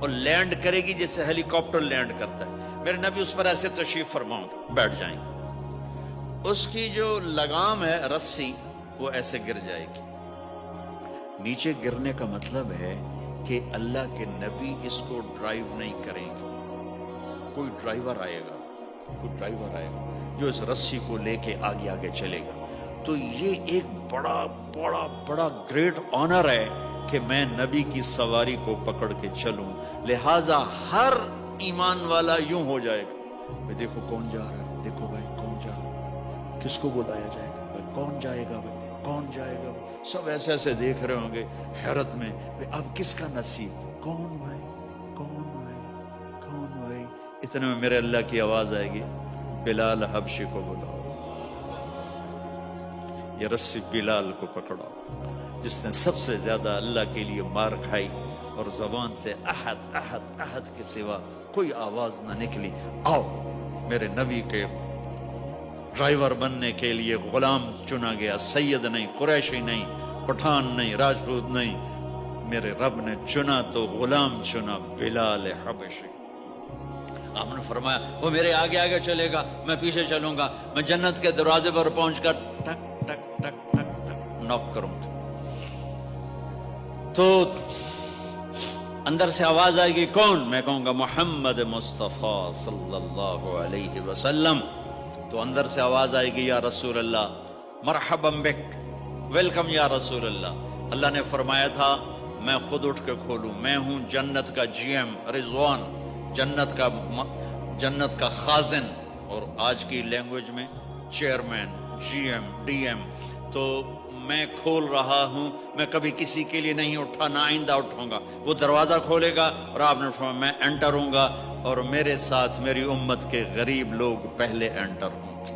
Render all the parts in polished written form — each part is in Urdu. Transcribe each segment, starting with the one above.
اور لینڈ کرے گی جیسے ہیلی کاپٹر لینڈ کرتا ہے. میرے نبی اس پر ایسے تشریف فرماؤں گے، بیٹھ جائیں گے، اس کی جو لگام ہے رسی وہ ایسے گر جائے گی. نیچے گرنے کا مطلب ہے کہ اللہ کے نبی اس کو ڈرائیو نہیں کریں گے. کوئی ڈرائیور آئے گا جو اس رسی کو لے کے آگے آگے چلے گا. تو یہ ایک بڑا بڑا بڑا گریٹ آنر ہے کہ میں نبی کی سواری کو پکڑ کے چلوں. لہذا ہر ایمان والا یوں ہو جائے گا، دیکھو کون جا رہا ہے، دیکھو بھائی کون جا رہا ہے، کس کو بلایا جائے گا، بھائی کون جائے گا، بھائی کون جائے گا. سب ایسے ایسے دیکھ رہے ہوں گے حیرت میں، اب کس کا نصیب، کون بھائی کون بھائی کون بھائی. اتنے میں میرے اللہ کی آواز آئے گی، بلال حبشی کو بلاؤ. یہ رسی بلال کو پکڑاؤ جس نے سب سے زیادہ اللہ کے لیے مار کھائی اور زبان سے احد احد احد کے سوا کوئی آواز نہ نکلی. آؤ میرے نبی کے ڈرائیور بننے کے لیے غلام چنا گیا. سید نہیں، قریشی نہیں، پٹھان نہیں، راجپوت نہیں، میرے رب نے چنا تو غلام چنا، بلال حبشی. آپ نے فرمایا وہ میرے آگے آگے چلے گا، میں پیچھے چلوں گا، میں جنت کے دروازے پر پہنچ کر ٹک ٹک ٹک ٹک ٹک نوک کروں گا. تو اندر سے آواز آئے گی، کون؟ میں کہوں گا محمد مصطفیٰ صلی اللہ علیہ وسلم. تو اندر سے آواز آئے گی، یا رسول اللہ، مرحبا بک، ویلکم یا رسول اللہ. اللہ نے فرمایا تھا میں خود اٹھ کے کھولوں، میں ہوں جنت کا جی ایم رضوان، جنت کا خازن، اور آج کی لینگویج میں chairman, G M, D M. تو میں کھول رہا ہوں، میں کبھی کسی کے لیے نہیں اٹھا، نہ آئندہ اٹھوں گا. وہ دروازہ کھولے گا اور آپ نے فرمایا میں انٹر ہوں گا اور میرے ساتھ میری امت کے غریب لوگ پہلے انٹر ہوں گے.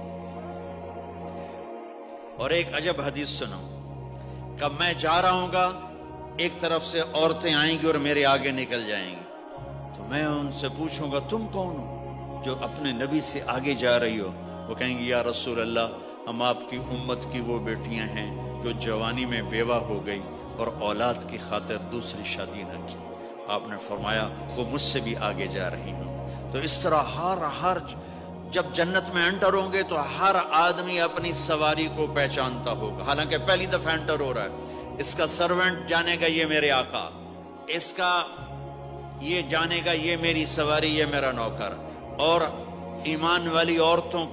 اور ایک عجب حدیث سنو، کب میں جا رہا ہوں گا ایک طرف سے عورتیں آئیں گی اور میرے آگے نکل جائیں گی. تو میں ان سے پوچھوں گا تم کون ہو جو اپنے نبی سے آگے جا رہی ہو؟ وہ کہیں گی یا رسول اللہ ہم آپ کی امت کی وہ بیٹیاں ہیں جو جوانی میں بیوہ ہو گئی اور اولاد کی خاطر دوسری شادی نہ کی. آپ نے فرمایا وہ مجھ سے بھی آگے جا رہی ہوں. تو اس طرح ہر جب جنت میں انٹر ہوں گے تو ہر آدمی اپنی سواری کو پہچانتا ہوگا. حالانکہ پہلی دفعہ انٹر ہو رہا ہے، اس کا سرونٹ جانے گا یہ میرے آقا، اس کا یہ جانے گا یہ میری سواری، یہ میرا نوکر. اور ایمان والی عورتوں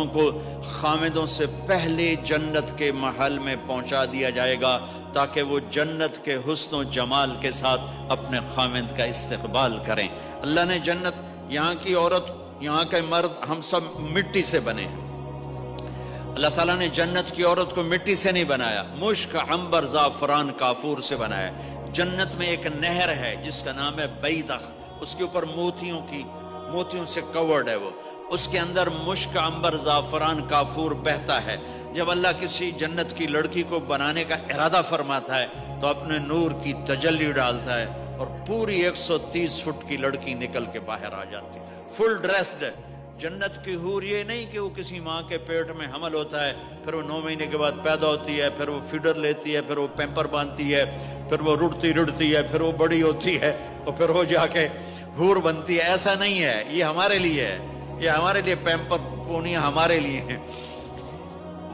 کو خامدوں سے پہلے جنت کے محل میں پہنچا دیا جائے گا تاکہ وہ جنت کے حسن و جمال کے ساتھ اپنے خامد کا استقبال کریں. اللہ نے جنت، یہاں کی عورت، یہاں کے مرد، ہم سب مٹی سے بنے ہیں. اللہ تعالیٰ نے جنت کی عورت کو مٹی سے نہیں بنایا، مشک، عنبر، زعفران، کافور سے بنایا. جنت میں ایک نہر ہے جس کا نام ہے بیدخ، اس کے اوپر موتیوں سے کورڈ ہے، وہ اس کے اندر مشک، عنبر، زعفران، کافور بہتا ہے. جب اللہ کسی جنت کی لڑکی کو بنانے کا ارادہ فرماتا ہے تو اپنے نور کی تجلی ڈالتا ہے اور پوری 130 فٹ کی لڑکی نکل کے باہر آ جاتی، فل ڈریسڈ. جنت کی حور یہ نہیں کہ وہ کسی ماں کے پیٹ میں حمل ہوتا ہے، پھر وہ 9 مہینے کے بعد پیدا ہوتی ہے، پھر وہ فیڈر لیتی ہے، پھر وہ پیمپر باندھتی ہے، پھر وہ رڑتی ہے، پھر وہ بڑی ہوتی ہے اور پھر وہ جا کے حور بنتی ہے. ایسا نہیں ہے، یہ ہمارے لیے ہے، یہ ہمارے لیے پیمپر پونیاں ہمارے لیے ہیں.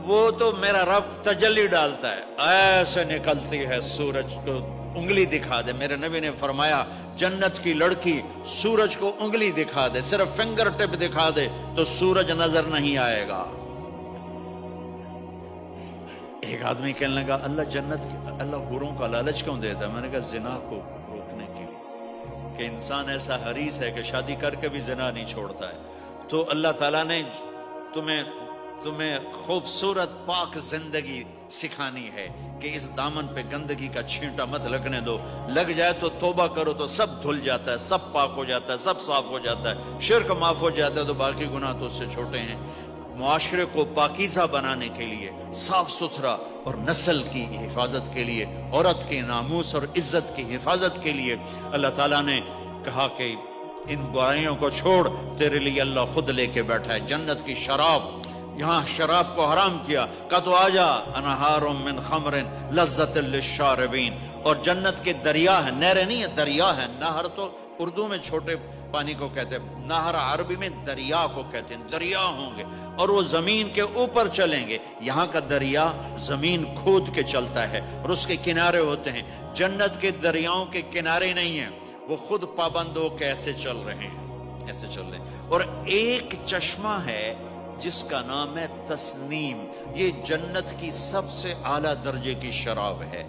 وہ تو میرا رب تجلی ڈالتا ہے، ایسے نکلتی ہے سورج کو انگلی دکھا دے. میرے نبی نے فرمایا جنت کی لڑکی سورج کو انگلی دکھا دے، صرف فنگر ٹپ دکھا دے تو سورج نظر نہیں آئے گا. ایک آدمی کہنے لگا اللہ حوروں کا لالچ کیوں دیتا ہے؟ میں نے کہا زنا کو روکنے کے لیے، کہ انسان ایسا حریص ہے کہ شادی کر کے بھی زنا نہیں چھوڑتا ہے. تو اللہ تعالیٰ نے تمہیں خوبصورت پاک زندگی سکھانی ہے کہ اس دامن پہ گندگی کا چھینٹا مت لگنے دو. لگ جائے تو توبہ کرو تو سب دھل جاتا ہے، سب پاک ہو جاتا ہے، سب صاف ہو جاتا ہے، شرک معاف ہو جاتا ہے تو باقی گناہ تو اس سے چھوٹے ہیں. معاشرے کو پاکیزہ بنانے کے لیے، صاف ستھرا، اور نسل کی حفاظت کے لیے، عورت کے ناموس اور عزت کی حفاظت کے لیے اللہ تعالیٰ نے کہا کہ ان برائیوں کو چھوڑ، تیرے لیے اللہ خود لے کے بیٹھا ہے جنت کی شراب. یہاں شراب کو حرام کیا، کہا تو آجا انہار من خمر لذت للشاربین. اور جنت کے دریا ہے، نہریں نہیں ہے، دریا ہے. نہر تو اردو میں چھوٹے پانی کو کہتے ہیں، نہر عربی میں دریا کو کہتے ہیں. دریا ہوں گے اور وہ زمین کے اوپر چلیں گے. یہاں کا دریا زمین کھود کے چلتا ہے اور اس کے کنارے ہوتے ہیں. جنت کے دریاؤں کے کنارے نہیں ہیں، وہ خود پابند ہو کے ایسے چل رہے ہیں، ایسے چل رہے ہیں. اور ایک چشمہ ہے جس کا نام ہے تسنیم. یہ جنت کی سب سے اعلیٰ درجے کی شراب ہے.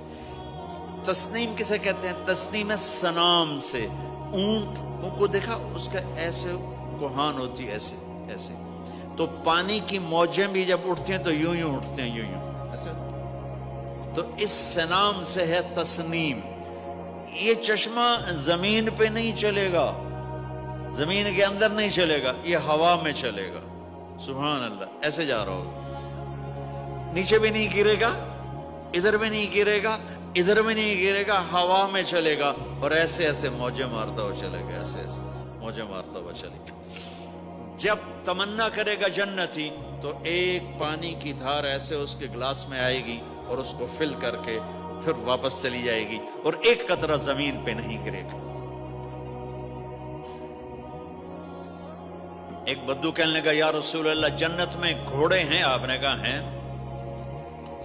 تسنیم کسے کہتے ہیں؟ تسنیم ہے سنام سے. اونٹ کو دیکھا، اس کا ایسے کوہان ہوتی، ایسے ایسے. تو پانی کی موجیں بھی جب اٹھتی ہیں تو یوں یوں اٹھتے ہیں، یوں یوں ایسے. تو اس سنام سے ہے تسنیم. یہ چشمہ زمین پہ نہیں چلے گا، زمین کے اندر نہیں چلے گا، یہ ہوا میں چلے گا. سبحان اللہ. ایسے جا رہا ہوگا، نیچے بھی نہیں گرے گا، ادھر بھی نہیں گرے گا، ادھر بھی نہیں گرے گا، ہوا میں چلے گا اور ایسے ایسے موجیں مارتا ہوا چلے گا، ایسے ایسے موجیں مارتا ہوا چلے گا. جب تمنا کرے گا جنتی تو ایک پانی کی دھار ایسے اس کے گلاس میں آئے گی اور اس کو فل کر کے پھر واپس چلی جائے گی اور ایک قطرہ زمین پہ نہیں گرے گا. ایک بدو کہنے لگا یا رسول اللہ جنت میں گھوڑے ہیں؟ آپ نے کہا ہیں،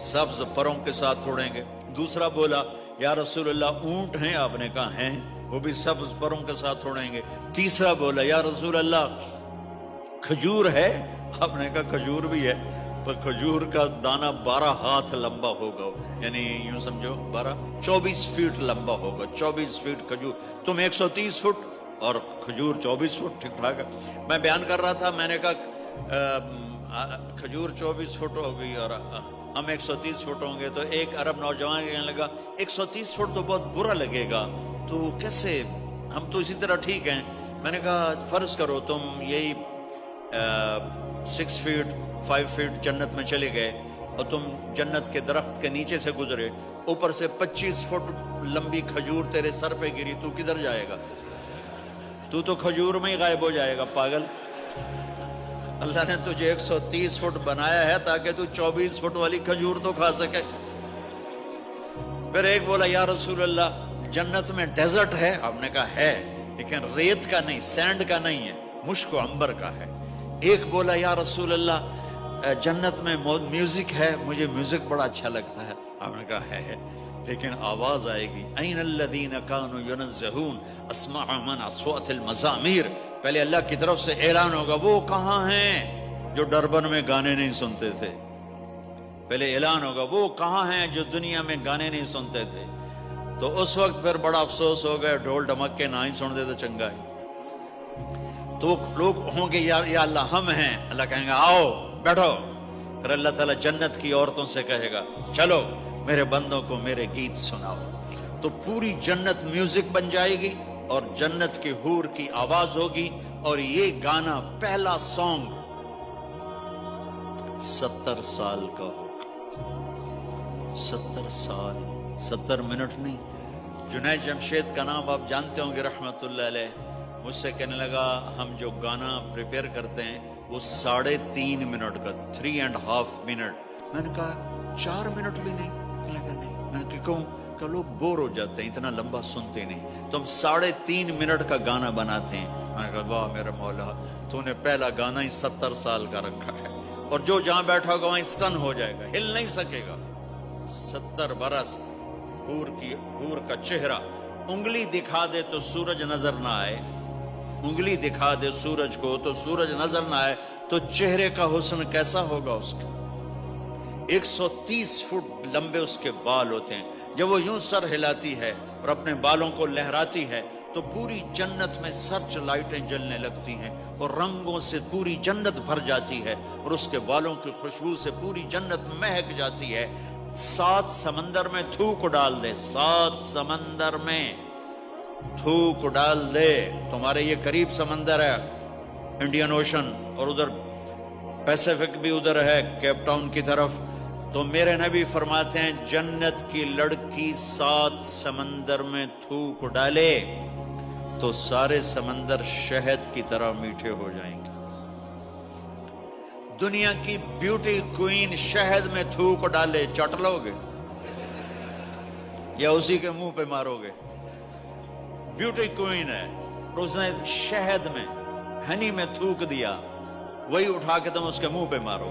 سبز پروں کے ساتھ اڑیں گے. دوسرا بولا یا رسول اللہ اونٹ ہیں؟ آپ نے کہا ہیں، وہ بھی سبز پروں کے ساتھ اڑیں گے. تیسرا بولا یا رسول اللہ کھجور ہے؟ آپ نے کہا کھجور بھی ہے، پر کھجور کا دانہ 12 ہاتھ لمبا ہوگا، یعنی یوں سمجھو 24 فٹ لمبا ہوگا. 24 فٹ کھجور. تم 130 فٹ اور کھجور 24 فٹ. ٹھیک ٹھاک ہے. میں بیان کر رہا تھا، میں نے کہا کھجور 24 فٹ ہو گئی اور ہم 130 فٹ ہوں گے. تو ایک عرب نوجوان کہنے لگا 130 فٹ تو بہت برا لگے گا، تو کیسے، ہم تو اسی طرح ٹھیک ہیں. میں نے کہا فرض کرو تم یہی 6 فٹ 5 فٹ جنت میں چلے گئے اور تم جنت کے درخت کے نیچے سے گزرے، اوپر سے 25 فٹ لمبی کھجور تیرے سر پہ گری، تو کدھر جائے گا؟ تو کھجور میں ہی غائب ہو جائے گا، پاگل. اللہ نے تجھے 130 فٹ بنایا ہے تاکہ تو 24 فٹ والی کھجور تو کھا سکے. پھر ایک بولا یا رسول اللہ جنت میں ڈیزرٹ ہے؟ آپ نے کہا ہے، لیکن ریت کا نہیں، سینڈ کا نہیں ہے، مشک و عنبر کا ہے. ایک بولا یا رسول اللہ جنت میں میوزک ہے؟ مجھے میوزک بڑا اچھا لگتا ہے. آپ نے کہا ہے، لیکن آواز آئے گی این الذین کانوا ینزہون اسمع من اصوات المزامیر. پہلے اللہ کی طرف سے اعلان ہوگا وہ کہاں ہیں جو ڈربن میں گانے نہیں سنتے تھے. پہلے اعلان ہوگا وہ کہاں ہیں جو دنیا میں گانے نہیں سنتے تھے. تو اس وقت پھر بڑا افسوس ہوگا، ڈھول ڈھمکے نہ ہی سن دے تو چنگا ہے. تو لوگ ہوں گے یا اللہ ہم ہیں. اللہ کہیں گا آؤ بیٹھو. پھر اللہ تعالیٰ جنت کی عورتوں سے کہے گا چلو میرے بندوں کو میرے گیت سناؤ. تو پوری جنت میوزک بن جائے گی اور جنت کی حور کی آواز ہوگی. اور یہ گانا پہلا سانگ 70 سال کا ہوگا. 70 سال، 70 منٹ نہیں. جنید جمشید کا نام آپ جانتے ہوں گے رحمت اللہ علیہ. مجھ سے کہنے لگا ہم جو گانا پریپیئر کرتے ہیں وہ 3.5 منٹ کا، 3.5 منٹ. میں نے کہا 4 منٹ بھی نہیں. میں نے کہا کیوں؟ کہ لوگ بور ہو جاتے ہیں، اتنا لمبا سنتے نہیں، تو ہم 3.5 منٹ کا گانا بناتے ہیں. میں نے کہا واہ میرا مولا، تو نے پہلا گانا ہی 70 سال کا رکھا ہے. اور جو جہاں بیٹھا ہوگا وہیں سٹن ہو جائے گا، ہل نہیں سکے گا. 70 برس حور کا چہرہ. انگلی دکھا دے تو سورج نظر نہ آئے، انگلی دکھا دے سورج کو تو سورج نظر نہ آئے، تو چہرے کا حسن کیسا ہوگا اس کا. 130 فٹ لمبے اس کے بال ہوتے ہیں. جب وہ یوں سر ہلاتی ہے اور اپنے بالوں کو لہراتی ہے تو پوری جنت میں سرچ لائٹیں جلنے لگتی ہیں اور رنگوں سے پوری جنت بھر جاتی ہے اور اس کے بالوں کی خوشبو سے پوری جنت مہک جاتی ہے. 7 سمندر میں تھوک ڈال دے، 7 سمندر میں تھوک ڈال دے. تمہارے یہ قریب سمندر ہے انڈین اوشن، اور ادھر پیسیفک بھی ادھر ہے کیپ ٹاؤن کی طرف. تو میرے نبی فرماتے ہیں جنت کی لڑکی 7 سمندر میں تھوک ڈالے تو سارے سمندر شہد کی طرح میٹھے ہو جائیں گے. دنیا کی بیوٹی کوئین شہد میں تھوک ڈالے، چٹ لو گے؟ یا اسی کے منہ پہ ماروگے؟ بیوٹی کوئین ہے، اس نے شہد میں ہنی میں تھوک دیا، وہی اٹھا کے تم اس کے منہ پہ مارو۔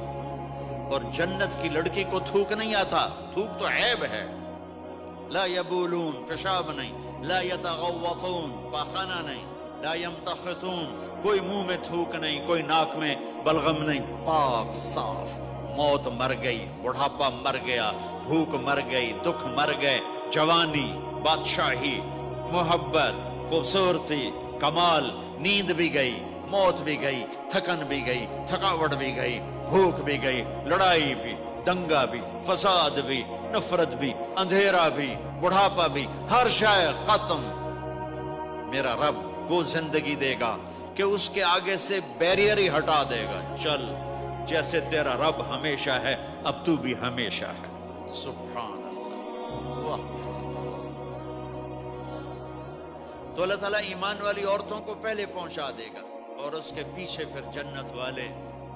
اور جنت کی لڑکی کو تھوک نہیں آتا، تھوک تو عیب ہے۔ لا یبولون، پیشاب نہیں، لا یتغوطون، پاخانہ نہیں، لا یمتخطون، کوئی منہ میں تھوک نہیں، کوئی ناک میں بلغم نہیں، پاک صاف۔ موت مر گئی، بڑھاپا مر گیا، بھوک مر گئی، دکھ مر گئے، جوانی، بادشاہی، محبت، خوبصورتی، کمال، نیند بھی گئی، موت بھی گئی، تھکن بھی گئی، تھکاوٹ بھی گئی، بھوک بھی گئی، لڑائی بھی، دنگا بھی، فساد بھی، نفرت بھی، اندھیرا بھی، بڑھاپا بھی، ہر شے ختم۔ میرا رب وہ زندگی دے گا کہ اس کے آگے سے بیریئر ہی ہٹا دے گا، چل جیسے تیرا رب ہمیشہ ہے اب تو بھی ہمیشہ ہے۔ سبحان اللہ، واہ۔ تو اللہ تعالیٰ ایمان والی عورتوں کو پہلے پہنچا دے گا اور اس کے پیچھے پھر جنت والے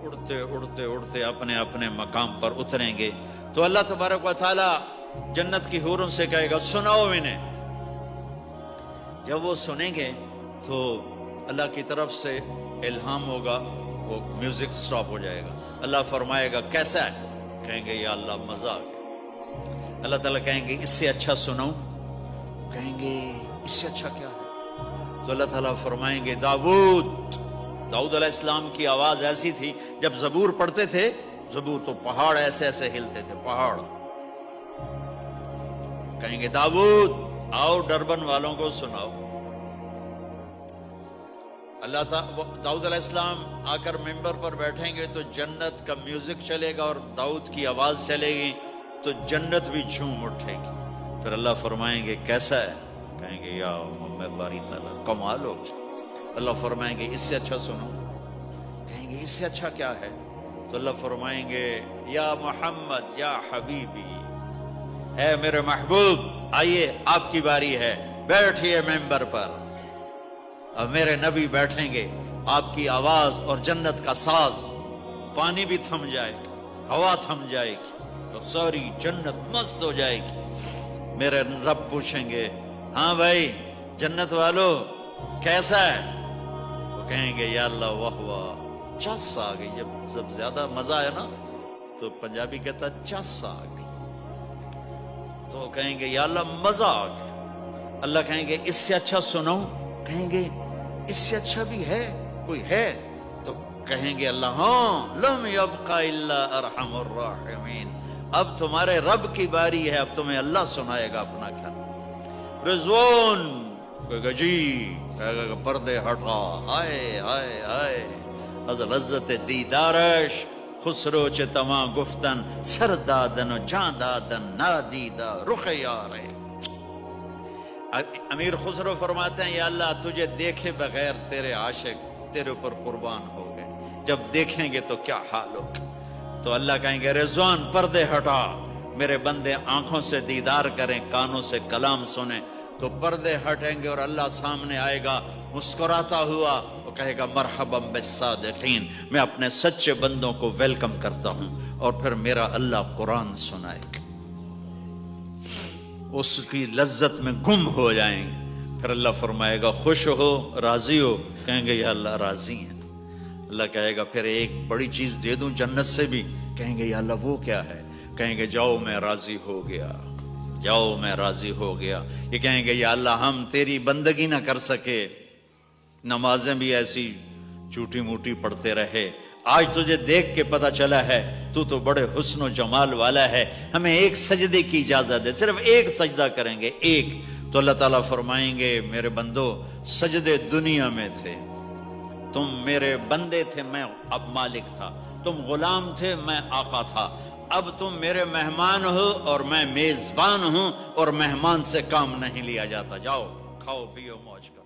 اڑتے اڑتے اڑتے اپنے اپنے مقام پر اتریں گے۔ تو اللہ تبارک و تعالیٰ جنت کی حوروں سے کہے گا سناؤ انہیں۔ جب وہ سنیں گے تو اللہ کی طرف سے الہام ہوگا، وہ میوزک سٹاپ ہو جائے گا۔ اللہ فرمائے گا کیسا ہے؟ کہیں گے یا اللہ مزہ آ گیا۔ اللہ تعالیٰ کہیں گے اس سے اچھا سناؤں؟ کہیں گے اس سے اچھا کیا ہے؟ تو اللہ تعالیٰ فرمائیں گے داؤد علیہ السلام کی آواز ایسی تھی، جب زبور پڑھتے تھے، زبور تو پہاڑ ایسے ایسے ہلتے تھے، پہاڑ۔ کہیں گے داؤد آؤ ڈربن والوں کو سناؤ۔ اللہ تعالیٰ داؤد علیہ السلام آ کر ممبر پر بیٹھیں گے تو جنت کا میوزک چلے گا اور داؤد کی آواز چلے گی تو جنت بھی جھوم اٹھے گی۔ پھر اللہ فرمائیں گے کیسا ہے؟ کہیں گے یا محمد باری تعالیٰ کمال ہو گیا۔ اللہ فرمائیں گے اس سے اچھا سنو۔ کہیں گے اس سے اچھا کیا ہے؟ تو اللہ فرمائیں گے یا محمد یا حبیبی، اے میرے محبوب آئیے آپ کی باری ہے، بیٹھئے ممبر پر۔ اب میرے نبی بیٹھیں گے، آپ کی آواز اور جنت کا ساز، پانی بھی تھم جائے گا، ہوا تھم جائے گی اور ساری جنت مست ہو جائے گی۔ میرے رب پوچھیں گے ہاں بھائی جنت والو کیسا ہے؟ وہ کہیں گے یا اللہ واہ واہ، چس آ گئی۔ جب زیادہ مزہ ہے نا تو پنجابی کہتا چس آ گئی، تو کہیں گے یا اللہ مزہ آ گیا۔ اللہ کہیں گے اس سے اچھا سناؤں؟ کہیں گے اس سے اچھا بھی ہے، کوئی ہے؟ تو کہیں گے اللہ ہاں لم یبقى الا ارحم الراحمین، اب تمہارے رب کی باری ہے، اب تمہیں اللہ سنائے گا اپنا کیا۔ رضوان کہے گا جی، کہے گا پردے ہٹا، ہائے ہائے ہائے از لذت دیدارش خسرو چه تما گفتن سر دادن و جان دادن نادیدہ رخ یارے۔ امیر خسرو فرماتے ہیں یا اللہ تجھے دیکھے بغیر تیرے عاشق تیرے اوپر قربان ہو گئے، جب دیکھیں گے تو کیا حال ہوگا۔ تو اللہ کہیں گے رضوان پردے ہٹا، میرے بندے آنکھوں سے دیدار کریں، کانوں سے کلام سنیں۔ تو پردے ہٹیں گے اور اللہ سامنے آئے گا مسکراتا ہوا، وہ کہے گا مرحبا بالصادقین، میں اپنے سچے بندوں کو ویلکم کرتا ہوں۔ اور پھر میرا اللہ قرآن سنائے گا، اس کی لذت میں گم ہو جائیں گے۔ پھر اللہ فرمائے گا خوش ہو، راضی ہو؟ کہیں گے یا اللہ راضی ہیں۔ اللہ کہے گا پھر ایک بڑی چیز دے دوں جنت سے بھی؟ کہیں گے یا اللہ وہ کیا ہے؟ کہیں گے جاؤ میں راضی ہو گیا، جاؤ میں راضی ہو گیا۔ یہ کہیں گے یا اللہ ہم تیری بندگی نہ کر سکے، نمازیں بھی ایسی چوٹی موٹی پڑھتے رہے، آج تجھے دیکھ کے پتہ چلا ہے تو بڑے حسن و جمال والا ہے، ہمیں ایک سجدے کی اجازت دے، صرف ایک سجدہ کریں گے، ایک۔ تو اللہ تعالیٰ فرمائیں گے میرے بندو سجدے دنیا میں تھے، تم میرے بندے تھے، میں اب مالک تھا، تم غلام تھے، میں آقا تھا، اب تم میرے مہمان ہو اور میں میزبان ہوں، اور مہمان سے کام نہیں لیا جاتا، جاؤ کھاؤ پیو موج کرو۔